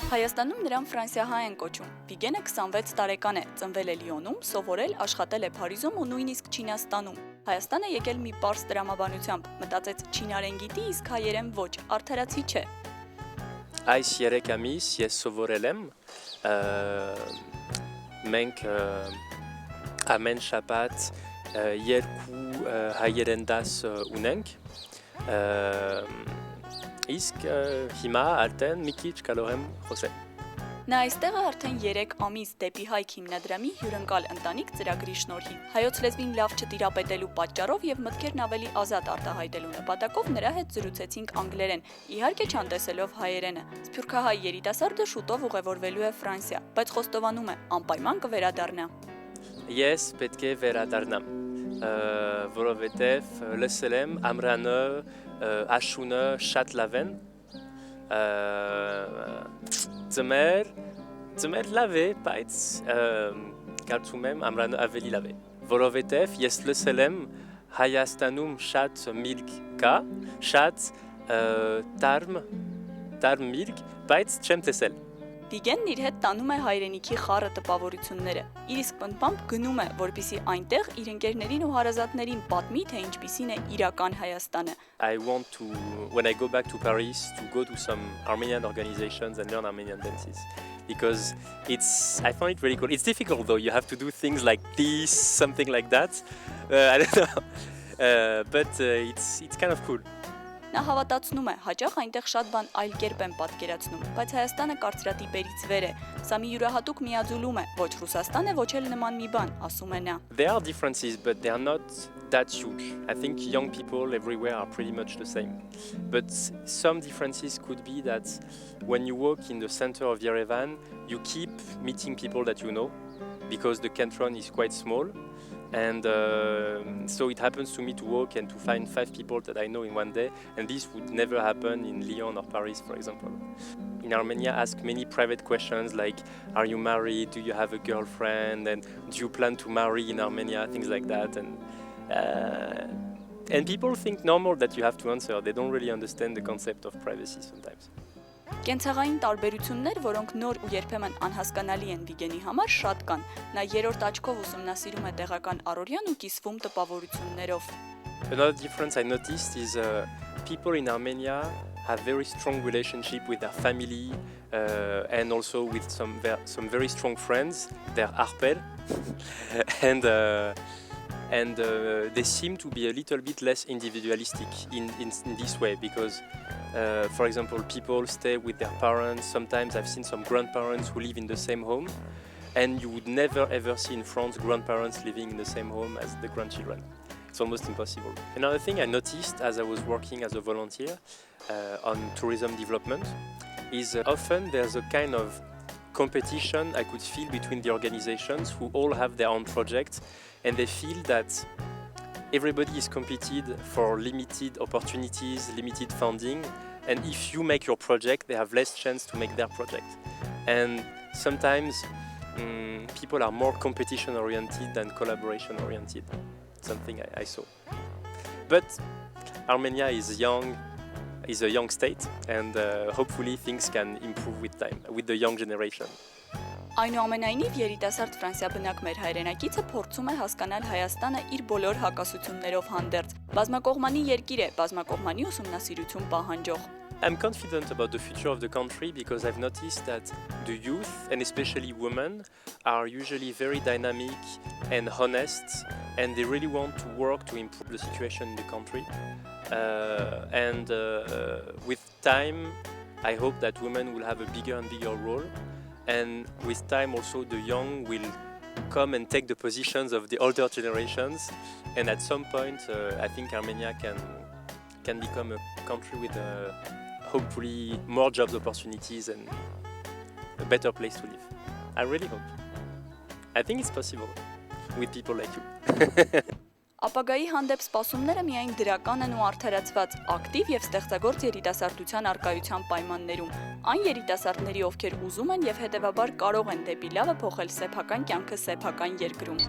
Հայաստանում նրան ֆրանսիահայ են կոչում։ Վիգենը 26 տարեկան է, ծնվել է Լիոնում, սովորել, աշխատել է Փարիզում ու նույնիսկ Չինաստանում։ Հայաստան է եկել մի պարզ տրամաբանությամբ, մտածեց չինարեն գիտի, իսկ հայերեն ոչ, արդարացի չէ։ Այս 3 ամիս ես սովորել եմ, մենք ամեն շաբաթ երկու հայերեն դաս ունենք, իսկ հիմա արդեն մի քիչ կարող եմ խոսել։ Նա այստեղ է արդեն 3 ամիս դեպի Հայք հիմնադրամի հյուրընկալ ընտանիք ծրագրի շնորհիվ։ Հայոց լեզվին լավ չտիրապետելու պատճառով եւ մտքերն ավելի ազատ արտահայտելու նպատակով նրա հետ զրուցեցինք անգլերեն, իհարկե չանտեսելով հայերենը։ Սփյուռքահայ երիտասարդը շուտով ուղևորվելու է Ֆրանսիա, բայց խոստովանում է, անպայման կվերադառնա։ Ես պետք է վերադառնամ, որովհետև լսել եմ ամրանը, աշունը շատ լավ են, ծմեր լավ է, բայց կարծում եմ ամրանը ավելի լավ է, որովհետև ես լսել եմ Հայաստանում շատ միրգ կա, շատ տարմ միրգ, բայց չեմ տեսել։ Վիգենն իր հետ տանում է հայրենիքի խառը տպավորությունները։ Իր իսկ պնդմամբ գնում է, որպեսզի այնտեղ իր ընկերներին ու հարազատներին պատմի, թե ինչպիսին է իրական Հայաստանը։ I want to, when I go back to Paris, to go to some Armenian organizations and learn Armenian dances. Because I find it really cool. It's difficult though, you have to do things like this, something like that. I don't know. But it's kind of cool. Նա հավատացնում է, հաճախ այնտեղ շատ բան այլ կերպ են պատկերացնում, բայց Հայաստանը կարծրատիպերից վեր է։ Սա մի յուրահատուկ միաձուլում է, ոչ Ռուսաստան է, ոչ էլ նման մի բան, ասում է նա։ There are differences, but they are not that huge. I think young people everywhere are pretty much the same. But some differences could be that when you walk in the center of Yerevan, you keep meeting people that you know, because the canton is quite small. And so it happens to me to walk and to find 5 people that I know in one day, and this would never happen in Lyon or Paris, for example. In Armenia, ask many private questions like, are you married, do you have a girlfriend, and do you plan to marry in Armenia, things like that. And people think normal that you have to answer. They don't really understand the concept of privacy sometimes. Կենցաղային տարբերություններ, որոնք նոր ու երբեմն անհասկանալի են Վիգենի համար, շատ կան։ Նա երրորդ աչքով ուսումնասիրում է տեղական առօրյան ու կիսվում տպավորություններով։ Another difference I noticed is people in Armenia have very strong relationship with their family and also with some very strong friends, their arpel, and they seem to be a little bit less individualistic in this way because for example, people stay with their parents. Sometimes I've seen some grandparents who live in the same home, and you would never ever see in France grandparents living in the same home as the grandchildren. It's almost impossible. Another thing I noticed as I was working as a volunteer on tourism development is often there's a kind of competition I could feel between the organizations who all have their own projects, and they feel that everybody is competed for limited opportunities, limited funding, and if you make your project, they have less chance to make their project. And sometimes people are more competition-oriented than collaboration-oriented, something I saw. But Armenia is a young state, and hopefully things can improve with time, with the young generation. Այնուամենայնիվ երիտասարդ Ֆրանսիա բնակ մեր հայրենակիցը փորձում է հասկանալ Հայաստանը իր բոլոր հակասություններով հանդերձ։ Բազմակողմանի երկիր է, բազմակողմանի ուսումնասիրություն պահանջող։ I'm confident about the future of the country because I've noticed that the youth, and especially women, are usually very dynamic and honest, and they really want to work to improve the situation in the country. And with time, I hope that women will have a bigger and bigger role. And with time also the young will come and take the positions of the older generations, and at some point I think Armenia can become a country with hopefully more jobs opportunities and a better place to live. I really hope. I think it's possible with people like you. Ապագայի հանդեպ սպասումները միայն դրական են ու արդարացված, ակտիվ եւ ստեղծագործ երիտասարդության արկայության պայմաններում։ Այն երիտասարդների, ովքեր ուզում են եւ հետեւաբար կարող են դեպի լավը փոխել սեփական կյանքը սեփական երկրում։